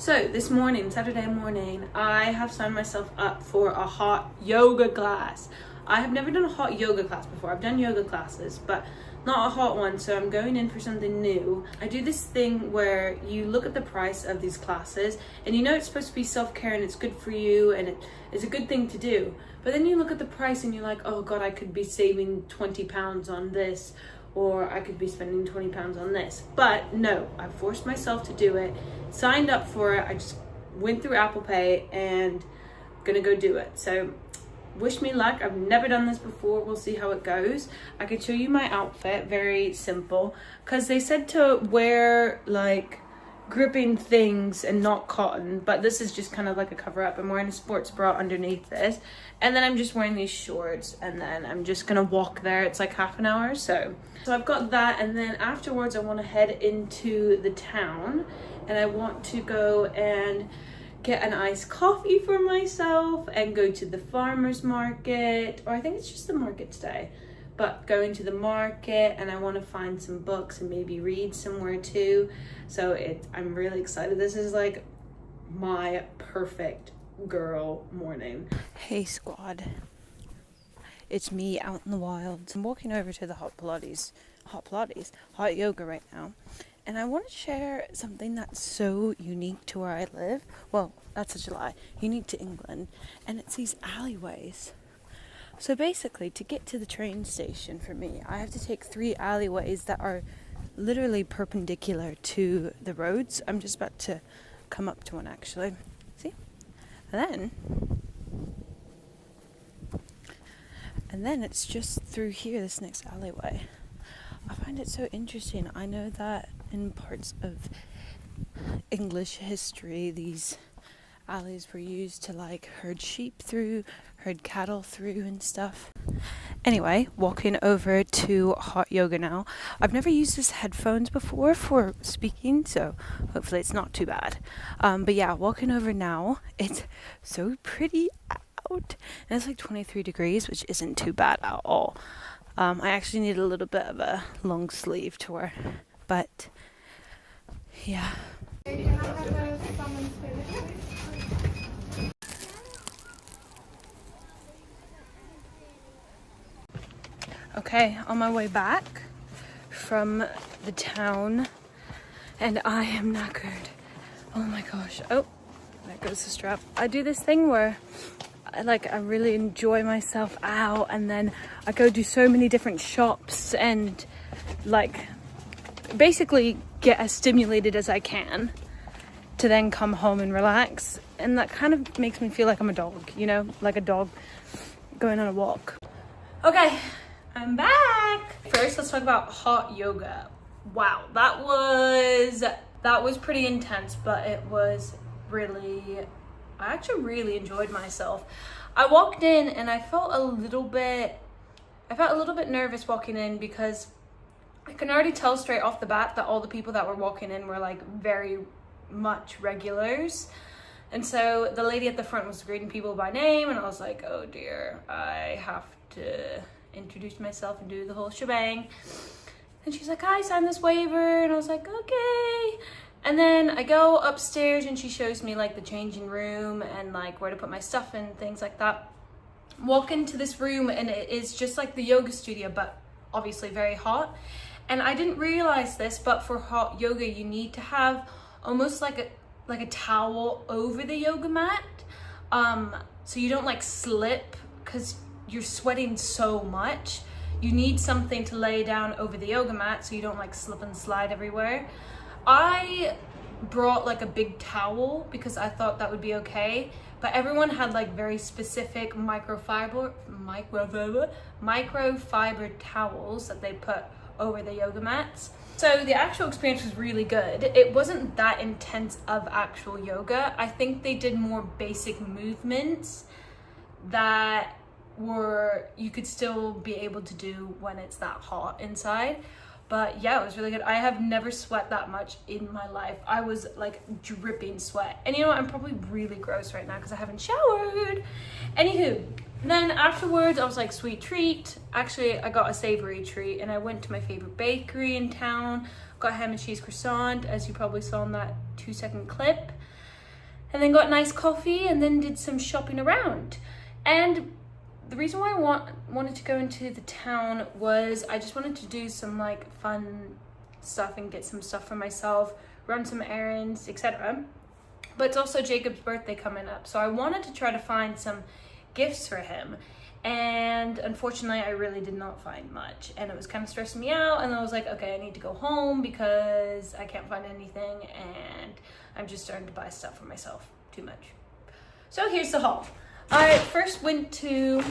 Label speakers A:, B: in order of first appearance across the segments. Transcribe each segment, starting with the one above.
A: So this morning, Saturday morning, I have signed myself up for a hot yoga class. I have never done a hot yoga class before. I've done yoga classes, but not a hot one, so I'm going in for something new. I do this thing where you look at the price of these classes and you know it's supposed to be self-care and it's good for you and it's a good thing to do. But then you look at the price and you're like, oh God, I could be saving £20 on this, or I could be spending £20 on this. But no, I forced myself to do it, signed up for it. I just went through Apple Pay and gonna go do it. So wish me luck. I've never done this before. We'll see how it goes. I could show you my outfit, very simple, because they said to wear like gripping things and not cotton, but this is just kind of like a cover up. I'm wearing a sports bra underneath this, and then I'm just wearing these shorts, and then I'm just gonna walk there. It's like half an hour, so I've got that, and then afterwards I want to head into the town and I want to go and get an iced coffee for myself and go to the farmer's market, or I think it's just the market today, but going to the market, and I want to find some books and maybe read somewhere too. So I'm really excited. This is like my perfect girl morning.
B: Hey squad, it's me out in the wild. I'm walking over to the hot yoga right now, and I want to share something that's so unique to where I live. Well, that's such a lie. Unique to England, and it's these alleyways. So basically, to get to the train station for me, I have to take 3 alleyways that are literally perpendicular to the roads. I'm just about to come up to one actually. See? And then it's just through here, this next alleyway. I find it so interesting. I know that in parts of English history, these alleys were used to like herd sheep through, herd cattle through and stuff. Anyway, walking over to hot yoga now. I've never used this headphones before for speaking, so hopefully it's not too bad. But yeah, walking over now. It's so pretty out, and it's like 23 degrees, which isn't too bad at all. I actually need a little bit of a long sleeve to wear, but yeah. Okay, on my way back from the town, and I am knackered. Oh my gosh. Oh, there goes the strap. I do this thing where I really enjoy myself out, and then I go do so many different shops and like basically get as stimulated as I can to then come home and relax. And that kind of makes me feel like I'm a dog, you know, like a dog going on a walk. Okay, I'm back. First, let's talk about hot yoga. Wow, that was pretty intense, but it was I actually really enjoyed myself. I walked in and I felt a little bit nervous walking in, because I can already tell straight off the bat that all the people that were walking in were like very much regulars. And so the lady at the front was greeting people by name, and I was like, oh dear, I have to introduce myself and do the whole shebang. And she's like, hi, sign this waiver. And I was like, okay. And then I go upstairs and she shows me like the changing room and like where to put my stuff and things like that. Walk into this room and it is just like the yoga studio, but obviously very hot. And I didn't realize this, but for hot yoga, you need to have almost like a towel over the yoga mat. So you don't like slip, because you're sweating so much. You need something to lay down over the yoga mat so you don't like slip and slide everywhere. I brought like a big towel because I thought that would be okay, but everyone had like very specific microfiber towels that they put over the yoga mats. So the actual experience was really good. It wasn't that intense of actual yoga. I think they did more basic movements that you could still be able to do when it's that hot inside. But yeah, it was really good. I have never sweat that much in my life. I was like dripping sweat. And you know what? I'm probably really gross right now because I haven't showered. Anywho, then afterwards I was like, sweet treat. Actually, I got a savory treat and I went to my favorite bakery in town. Got ham and cheese croissant, as you probably saw in that 2-second clip. and then got nice coffee, and then did some shopping around. And the reason why I wanted to go into the town was I just wanted to do some like fun stuff and get some stuff for myself, run some errands, etc. But it's also Jacob's birthday coming up, so I wanted to try to find some gifts for him. And unfortunately, I really did not find much, and it was kind of stressing me out. And I was like, okay, I need to go home because I can't find anything, and I'm just starting to buy stuff for myself too much. So here's the haul. I first went to,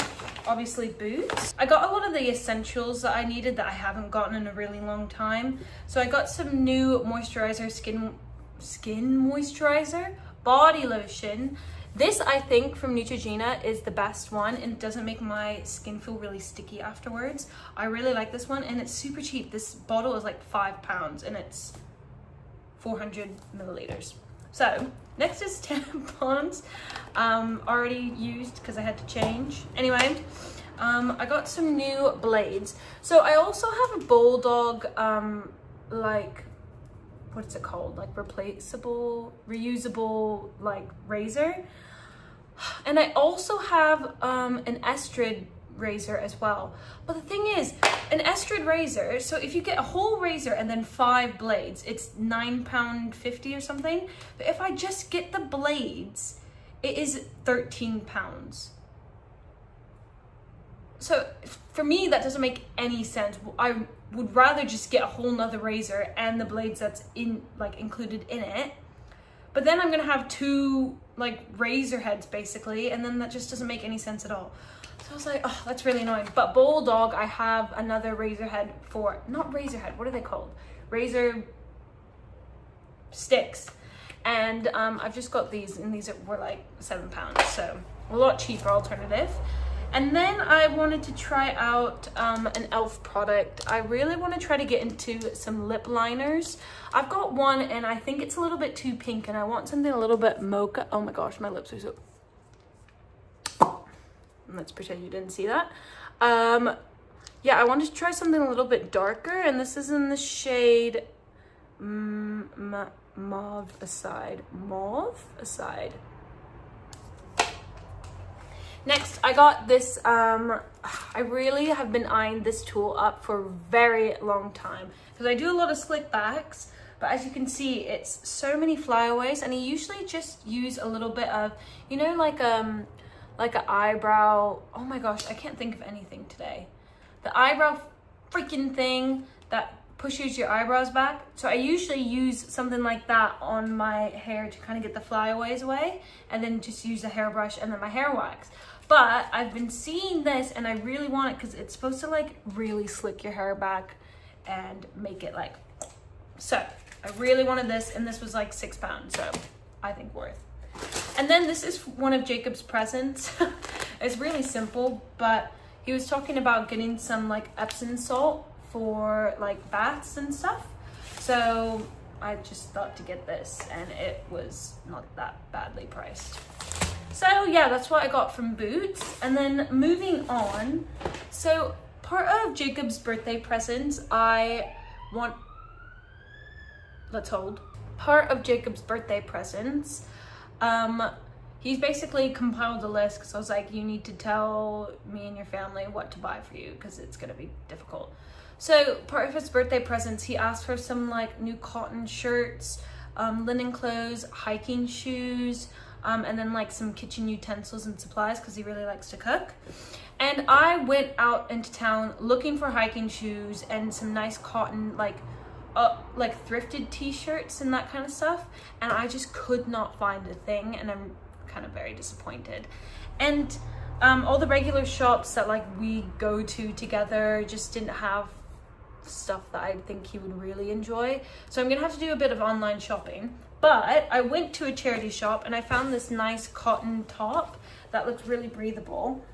B: obviously, Boots. I got a lot of the essentials that I needed that I haven't gotten in a really long time. So I got some new moisturizer, skin moisturizer, body lotion. This, I think, from Neutrogena is the best one, and it doesn't make my skin feel really sticky afterwards. I really like this one, and it's super cheap. This bottle is like £5, and it's 400 milliliters. So next is tampons, already used because I had to change. Anyway, I got some new blades. So I also have a Bulldog, like, what's it called? Like replaceable, reusable, like razor. And I also have an Estrid razor as well. But the thing is, an Estrid razor, so if you get a whole razor and then 5 blades, it's £9.50 or something. But if I just get the blades, it is £13. So for me, that doesn't make any sense. I would rather just get a whole nother razor and the blades that's included in it. But then I'm gonna have 2 like razor heads basically, and then that just doesn't make any sense at all. So I was like, oh, that's really annoying. But Bulldog, I have another razor head for, not razor head, what are they called? Razor sticks. And I've just got these, and these were like £7, so a lot cheaper alternative. And then I wanted to try out an e.l.f. product. I really want to try to get into some lip liners. I've got one, and I think it's a little bit too pink, and I want something a little bit mocha. Oh my gosh, my lips are so... Let's pretend you didn't see that. Yeah, I wanted to try something a little bit darker, and this is in the shade Mauve Aside. Next, I got this, I really have been eyeing this tool up for a very long time because I do a lot of slick backs, but as you can see, it's so many flyaways, and I usually just use a little bit of, you know, like an eyebrow, oh my gosh, I can't think of anything today. The eyebrow freaking thing that pushes your eyebrows back. So I usually use something like that on my hair to kind of get the flyaways away, and then just use a hairbrush and then my hair wax. But I've been seeing this, and I really want it because it's supposed to like really slick your hair back and make it like, so I really wanted this, and this was like £6, so I think worth. And then this is one of Jacob's presents. It's really simple, but he was talking about getting some like Epsom salt for like baths and stuff. So I just thought to get this, and it was not that badly priced. So yeah, that's what I got from Boots. And then moving on, so part of Jacob's birthday presents, part of Jacob's birthday presents, he's basically compiled a list, because I was like, you need to tell me and your family what to buy for you because it's gonna be difficult. So part of his birthday presents, he asked for some like new cotton shirts, linen clothes, hiking shoes, and then like some kitchen utensils and supplies because he really likes to cook. And I went out into town looking for hiking shoes and some nice cotton like thrifted t-shirts and that kind of stuff, and I just could not find a thing, and I'm kind of very disappointed. And all the regular shops that like we go to together just didn't have stuff that I think he would really enjoy, so I'm gonna have to do a bit of online shopping. But I went to a charity shop and I found this nice cotton top that looks really breathable.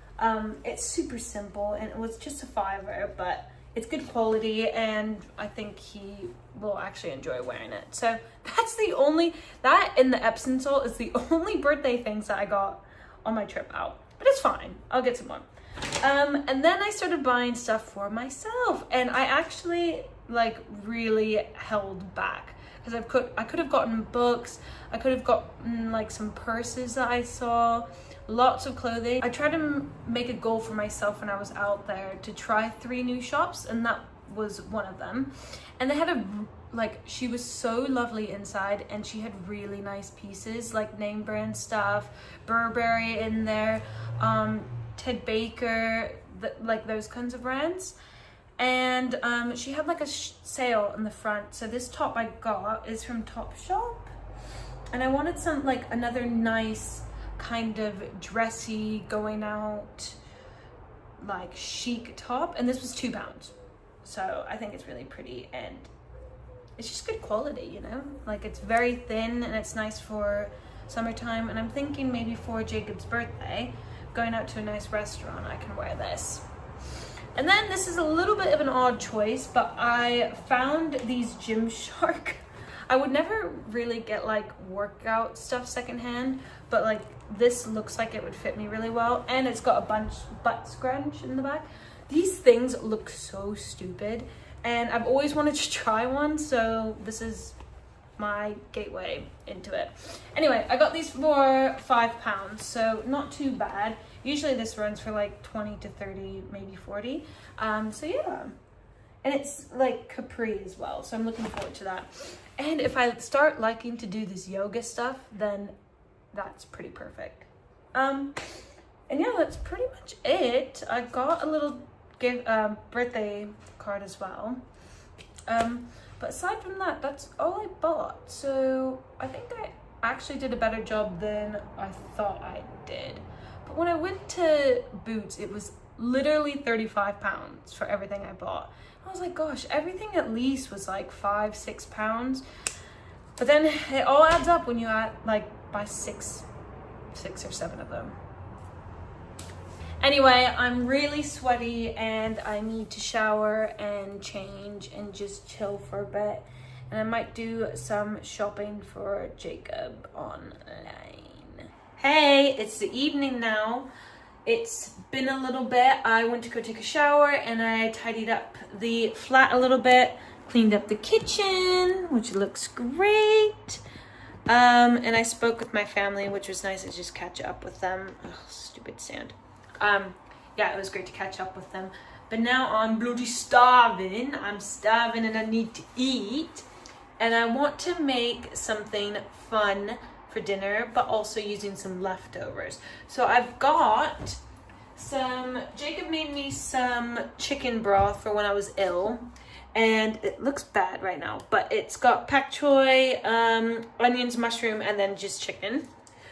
B: It's super simple, and it was just a $5, but it's good quality, and I think he will actually enjoy wearing it. So that's that and the Epsom salt is the only birthday things that I got on my trip out. But it's fine, I'll get some more. And then I started buying stuff for myself, and I actually like really held back
A: because I could have gotten books, I could have gotten like some purses that I saw, lots of clothing. I tried to make a goal for myself when I was out there to try 3 new shops, and that was one of them. And they had she was so lovely inside, and she had really nice pieces like name brand stuff, Burberry in there, Ted Baker, like those kinds of brands. And she had like a sale in the front. So this top I got is from Topshop, and I wanted some like another nice kind of dressy going out like chic top, and this was £2. So I think it's really pretty, and it's just good quality, you know, like it's very thin and it's nice for summertime. And I'm thinking maybe for Jacob's birthday, going out to a nice restaurant, I can wear this. And then this is a little bit of an odd choice, but I found these Gymshark. I would never really get like workout stuff secondhand, but like this looks like it would fit me really well, and it's got a butt scrunch in the back. These things look so stupid, and I've always wanted to try one, so this is my gateway into it. Anyway, I got these for £5, so not too bad. Usually this runs for like 20 to 30, maybe 40. So yeah, and it's like capri as well, so I'm looking forward to that. And if I start liking to do this yoga stuff, then that's pretty perfect. And yeah, that's pretty much it. I got a little birthday card as well. But aside from that, that's all I bought. So I think I actually did a better job than I thought I did. But when I went to Boots, it was literally £35 for everything I bought. I was like, gosh, everything at least was like £5-6. But then it all adds up when you buy six or 7 of them. Anyway, I'm really sweaty and I need to shower and change and just chill for a bit. And I might do some shopping for Jacob online. Hey, it's the evening now. It's been a little bit. I went to go take a shower and I tidied up the flat a little bit, cleaned up the kitchen, which looks great. And I spoke with my family, which was nice to just catch up with them. Ugh, stupid sand. Yeah, it was great to catch up with them. But now I'm bloody starving. I'm starving and I need to eat. And I want to make something fun for dinner, but also using some leftovers. So I've got Jacob made me some chicken broth for when I was ill. And it looks bad right now, but it's got pak choy, onions, mushroom, and then just chicken.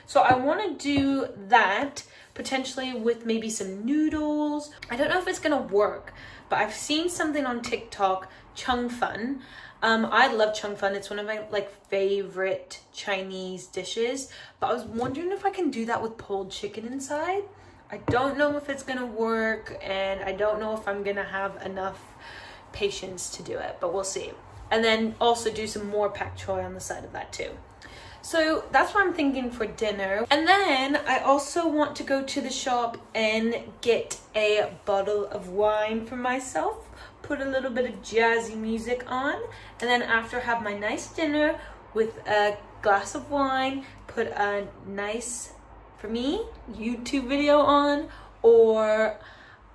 A: So I want to do that, potentially with maybe some noodles. I don't know if it's gonna work, but I've seen something on TikTok, chung fun. I love chung fun. It's one of my favorite Chinese dishes, but I was wondering if I can do that with pulled chicken inside. I don't know if it's gonna work, and I don't know if I'm gonna have enough patience to do it, but we'll see. And then also do some more pak choy on the side of that too. So that's what I'm thinking for dinner. And then I also want to go to the shop and get a bottle of wine for myself, put a little bit of jazzy music on, and then after have my nice dinner with a glass of wine, put a nice, for me, YouTube video on, or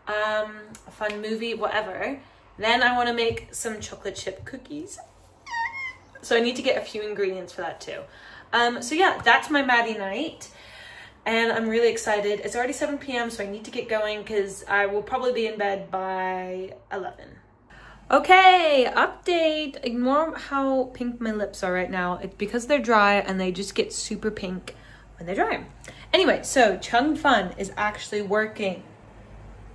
A: a fun movie, whatever. Then I want to make some chocolate chip cookies. So I need to get a few ingredients for that too. So yeah, that's my Maddie night. And I'm really excited. It's already 7 p.m. so I need to get going because I will probably be in bed by 11. Okay, update. Ignore how pink my lips are right now. It's because they're dry and they just get super pink when they're dry. Anyway, so Chung Fun is actually working.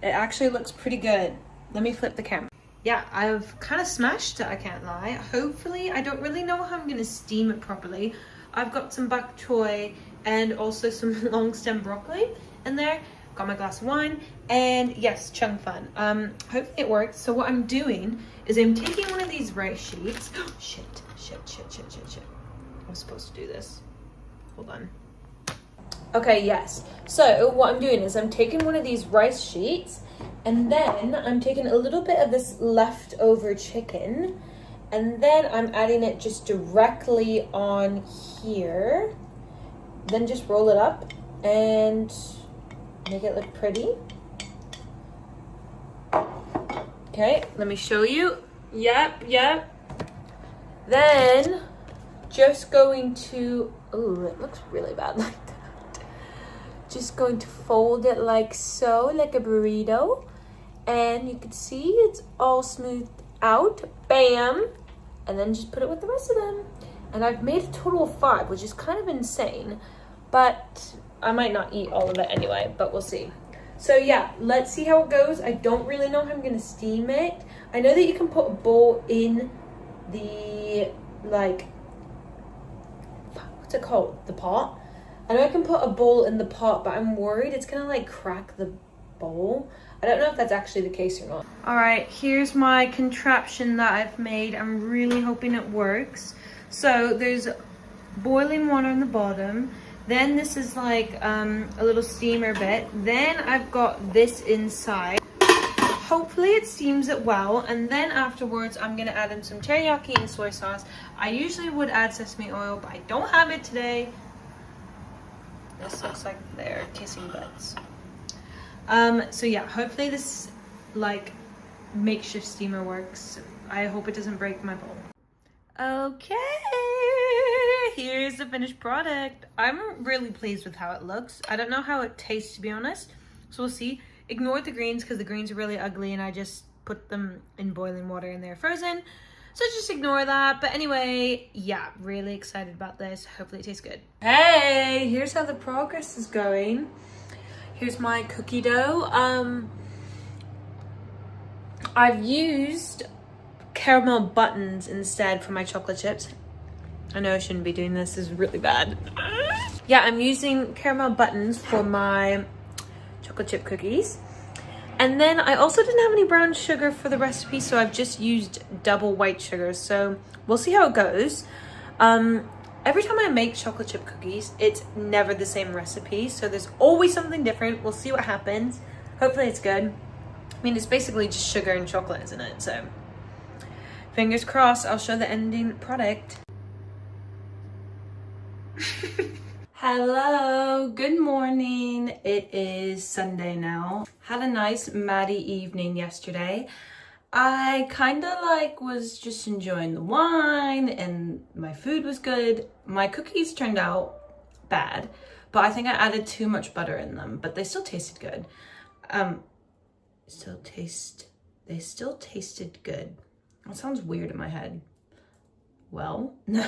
A: It actually looks pretty good. Let me flip the camera. Yeah, I've kind of smashed it, I can't lie. Hopefully, I don't really know how I'm going to steam it properly. I've got some bok choy and also some long stem broccoli in there. Got my glass of wine and yes, chung fun. Hopefully it works. So what I'm doing is I'm taking one of these rice sheets. Shit. I was supposed to do this. Hold on. Okay, yes. So what I'm doing is I'm taking one of these rice sheets and then I'm taking a little bit of this leftover chicken And then I'm adding it just directly on here. Then just roll it up and make it look pretty. Okay, let me show you. Yep. Then just going to, ooh, it looks really bad like that. Just going to fold it like so, like a burrito. And you can see it's all smoothed out. Bam! And then just put it with the rest of them. And I've made a total of 5, which is kind of insane. But I might not eat all of it anyway, but we'll see. So yeah, let's see how it goes. I don't really know how I'm gonna steam it. I know that you can put a bowl in the, like, what's it called? The pot? I know I can put a bowl in the pot, but I'm worried it's gonna like crack the bowl. I don't know if that's actually the case or not. All right, here's my contraption that I've made. I'm really hoping it works. So there's boiling water in the bottom. Then this is like a little steamer bit. Then I've got this inside. Hopefully it steams it well. And then afterwards, I'm gonna add in some teriyaki and soy sauce. I usually would add sesame oil, but I don't have it today. This looks like they're kissing butts. So yeah, hopefully this like makeshift steamer works. I hope it doesn't break my bowl. Okay, here's the finished product. I'm really pleased with how it looks. I don't know how it tastes, to be honest, so we'll see. Ignore the greens because the greens are really ugly and I just put them in boiling water and they're frozen, so just ignore that. But anyway, yeah, really excited about this. Hopefully it tastes good. Hey, here's how the progress is going. Here's my cookie dough. I've used caramel buttons instead for my chocolate chips. I know I shouldn't be doing this. This is really bad. Yeah, I'm using caramel buttons for my chocolate chip cookies. And then I also didn't have any brown sugar for the recipe, so I've just used double white sugar. So we'll see how it goes. Every time I make chocolate chip cookies, it's never the same recipe. So there's always something different. We'll see what happens. Hopefully it's good. I mean, it's basically just sugar and chocolate, isn't it? So fingers crossed, I'll show the ending product. Hello, good morning. It is Sunday now. Had a nice Maddie evening yesterday. I kind of like was just enjoying the wine and my food was good. My cookies turned out bad, but I think I added too much butter in them, but they still tasted good. They still tasted good. That sounds weird in my head. Well, no,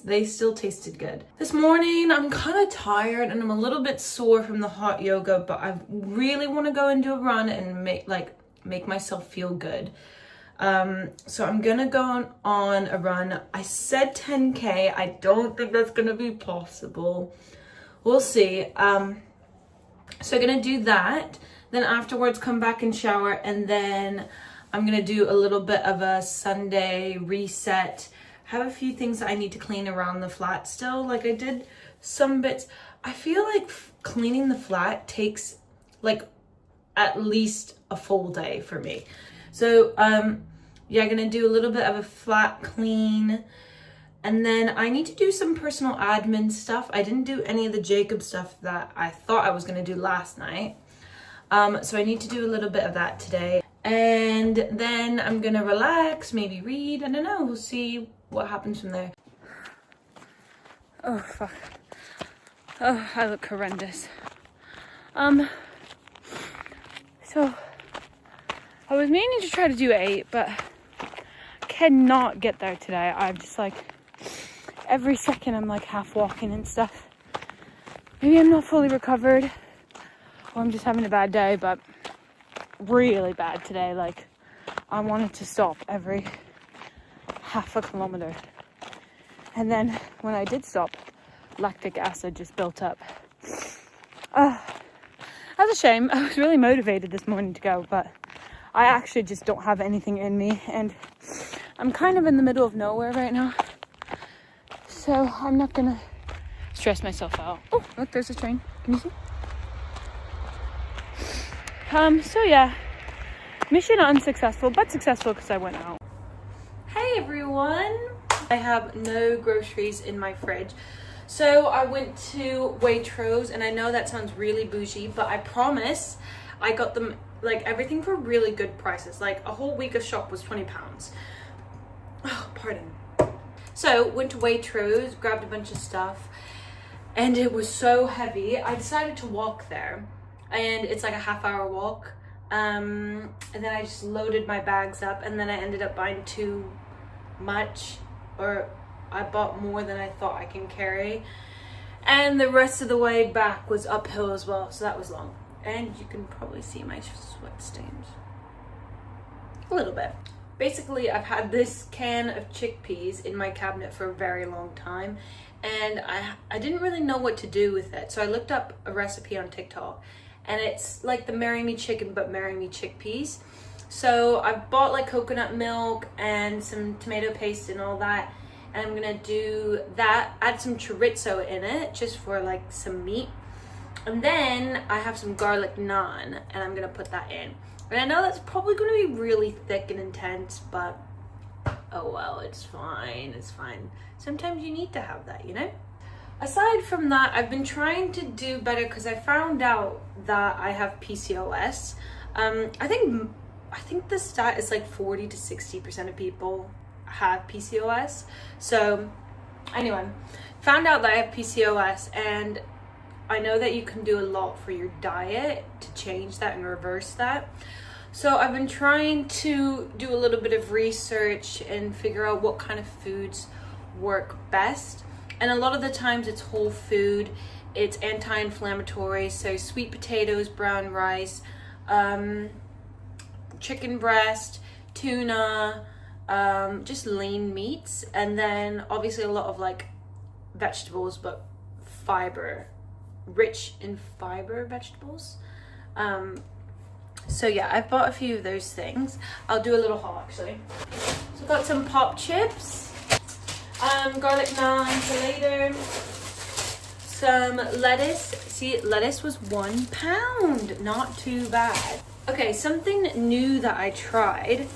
A: they still tasted good. This morning, I'm kind of tired and I'm a little bit sore from the hot yoga, but I really want to go and do a run and make myself feel good. So I'm gonna go on a run. I said 10K. I don't think that's gonna be possible. We'll see. So I'm gonna do that. Then afterwards come back and shower, and then I'm gonna do a little bit of a Sunday reset. Have a few things that I need to clean around the flat still. Like I did some bits. I feel like cleaning the flat takes like at least a full day for me. So yeah, I'm gonna do a little bit of a flat clean, and then I need to do some personal admin stuff. I didn't do any of the Jacob stuff that I thought I was gonna do last night. So I need to do a little bit of that today, and then I'm gonna relax, maybe read. I don't know, we'll see what happens from there.
B: Oh fuck. Oh, I look horrendous. So I was meaning to try to do 8, but cannot get there today. I'm just like, every second I'm like half walking and stuff. Maybe I'm not fully recovered, or I'm just having a bad day, but really bad today. Like, I wanted to stop every half a kilometer. And then when I did stop, lactic acid just built up. That's a shame. I was really motivated this morning to go, but I actually just don't have anything in me, and I'm kind of in the middle of nowhere right now, so I'm not gonna stress myself out. Oh, look, there's a train. Can you see? So yeah, mission unsuccessful, but successful because I went out.
A: Hey everyone. everyone. I have no groceries in my fridge. So I went to Waitrose, and I know that sounds really bougie, but I promise I got them like everything for really good prices. Like a whole week of shop was £20. Oh, pardon. So went to Waitrose, grabbed a bunch of stuff, and it was so heavy. I decided to walk there, and it's like a half-hour walk. And then I just loaded my bags up, and then I ended up buying too much, or I bought more than I thought I can carry. And the rest of the way back was uphill as well, so that was long. And you can probably see my sweat stains. A little bit. Basically, I've had this can of chickpeas in my cabinet for a very long time, and I didn't really know what to do with it. So I looked up a recipe on TikTok, and it's like the Marry Me chicken, but Marry Me chickpeas. So I've bought like coconut milk and some tomato paste and all that. And I'm gonna do that, add some chorizo in it, just for like some meat. And then I have some garlic naan, and I'm gonna put that in. And I know that's probably gonna be really thick and intense, but oh well, it's fine, it's fine. Sometimes you need to have that, you know? Aside from that, I've been trying to do better because I found out that I have PCOS. I think the stat is like 40 to 60% of people have PCOS. So anyway, found out that I have PCOS, and I know that you can do a lot for your diet to change that and reverse that. So I've been trying to do a little bit of research and figure out what kind of foods work best. And a lot of the times it's whole food, it's anti-inflammatory, so sweet potatoes, brown rice, chicken breast, tuna, just lean meats, and then obviously a lot of like vegetables, but fiber, rich in fiber vegetables. So yeah, I've bought a few of those things. I'll do a little haul actually. So I've got some pop chips, garlic naan for later, some lettuce. See, lettuce was £1, not too bad. Okay, something new that I tried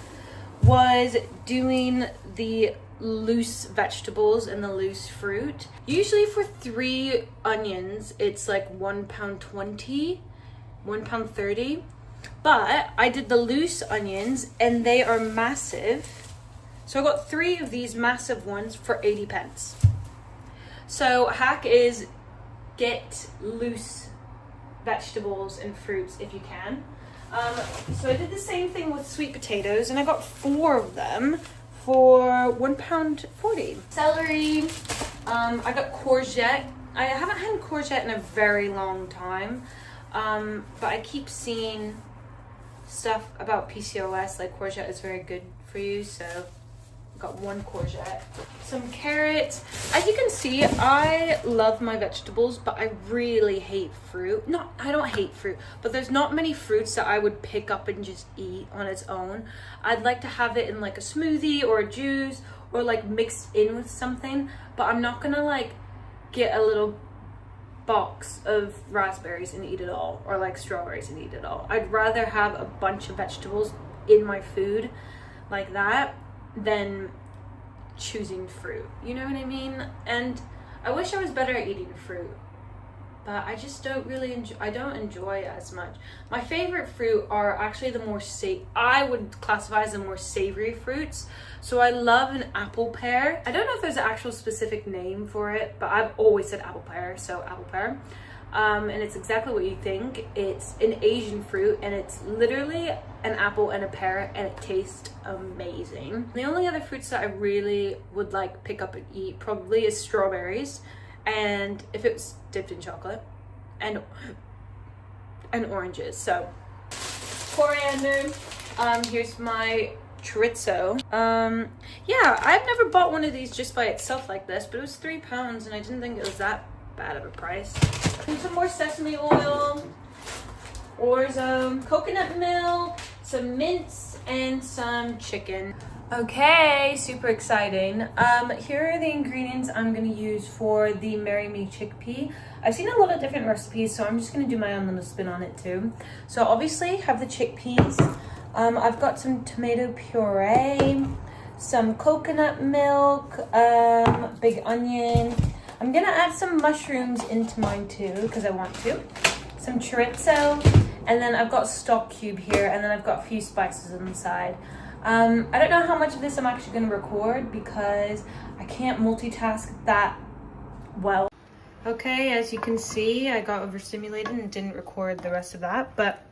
A: was doing the loose vegetables and the loose fruit. Usually for 3 onions, it's like £1.20, £1.30. But I did the loose onions, and they are massive. So I got 3 of these massive ones for 80p. So hack is get loose vegetables and fruits if you can. So I did the same thing with sweet potatoes, and I got 4 of them for £1.40. Celery, I got courgette. I haven't had courgette in a very long time, but I keep seeing stuff about PCOS, like courgette is very good for you, so got 1 courgette. Some carrots. As you can see, I love my vegetables, but I really hate fruit. I don't hate fruit, but there's not many fruits that I would pick up and just eat on its own. I'd like to have it in like a smoothie or a juice, or like mixed in with something, but I'm not gonna like get a little box of raspberries and eat it all, or like strawberries and eat it all. I'd rather have a bunch of vegetables in my food like that than choosing fruit, you know what I mean? And I wish I was better at eating fruit, but I just don't really enjoy it as much. My favorite fruit are actually the more I would classify as the more savory fruits. So I love an apple pear. I don't know if there's an actual specific name for it, but I've always said apple pear, so apple pear. And it's exactly what you think. It's an Asian fruit, and it's literally an apple and a pear, and it tastes amazing. The only other fruits that I really would like pick up and eat probably is strawberries, and if it's dipped in chocolate, and oranges. So coriander. Here's my chorizo. Yeah, I've never bought one of these just by itself like this, but it was £3, and I didn't think it was that bad of a price. And some more sesame oil, orzo, coconut milk, some mince, and some chicken. Okay, super exciting. Here are the ingredients I'm gonna use for the Marry Me chickpea. I've seen a lot of different recipes, so I'm just gonna do my own little spin on it too. So obviously have the chickpeas. I've got some tomato puree, some coconut milk, big onion. I'm gonna add some mushrooms into mine too, because I want to. Some chorizo, and then I've got stock cube here, and then I've got a few spices on the side. I don't know how much of this I'm actually gonna record because I can't multitask that well. Okay, as you can see, I got overstimulated and didn't record the rest of that, but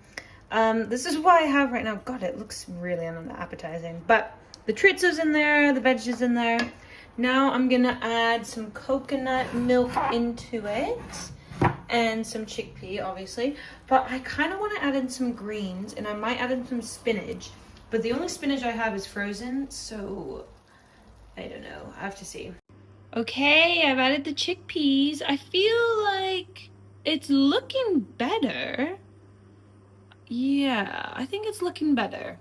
A: this is what I have right now. God, it looks really unappetizing, but the chorizo's in there, the veggies in there. Now I'm gonna add some coconut milk into it and some chickpea, obviously, but I kind of want to add in some greens, and I might add in some spinach, but the only spinach I have is frozen, so I don't know. I have to see. Okay, I've added the chickpeas. I feel like it's looking better. Yeah, I think it's looking better.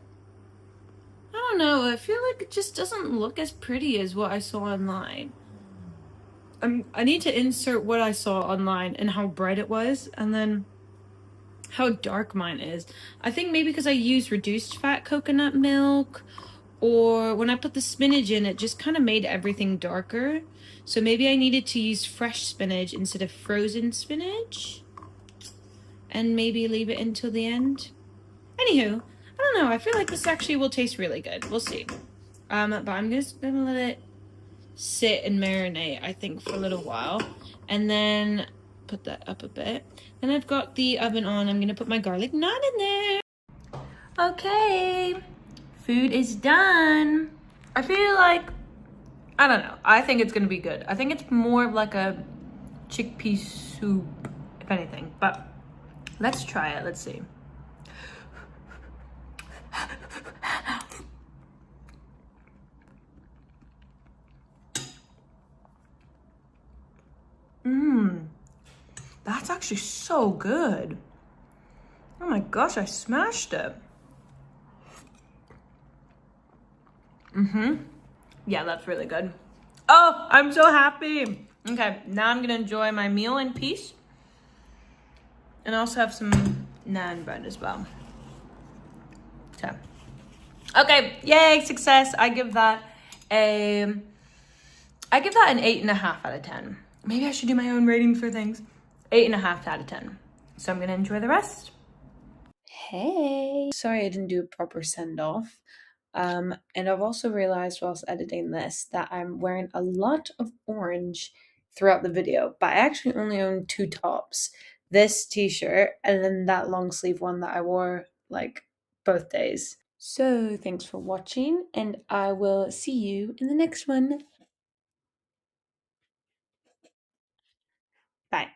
A: I don't know, I feel like it just doesn't look as pretty as what I saw online. I need to insert what I saw online and how bright it was, and then how dark mine is. I think maybe because I used reduced fat coconut milk, or when I put the spinach in, it just kind of made everything darker. So maybe I needed to use fresh spinach instead of frozen spinach, and maybe leave it until the end. Anywho, I don't know, I feel like this actually will taste really good. We'll see. But I'm just gonna let it sit and marinate, I think, for a little while, and then put that up a bit. Then I've got the oven on. I'm gonna put my garlic naan in there. Okay, food is done. I feel like, I don't know, I think it's gonna be good. I think it's more of like a chickpea soup, if anything, but let's try it. Let's see. That's actually so good. Oh my gosh, I smashed it. Yeah, that's really good. Oh, I'm so happy. Okay, now I'm gonna enjoy my meal in peace. And I also have some naan bread as well. Okay, yay, success. I give that an 8.5 out of 10. Maybe I should do my own ratings for things. 8.5 out of 10. So I'm gonna enjoy the rest. Hey. Sorry I didn't do a proper send off. And I've also realized whilst editing this that I'm wearing a lot of orange throughout the video, but I actually only own 2 tops. This t-shirt and then that long sleeve one that I wore like both days. So thanks for watching, and I will see you in the next one.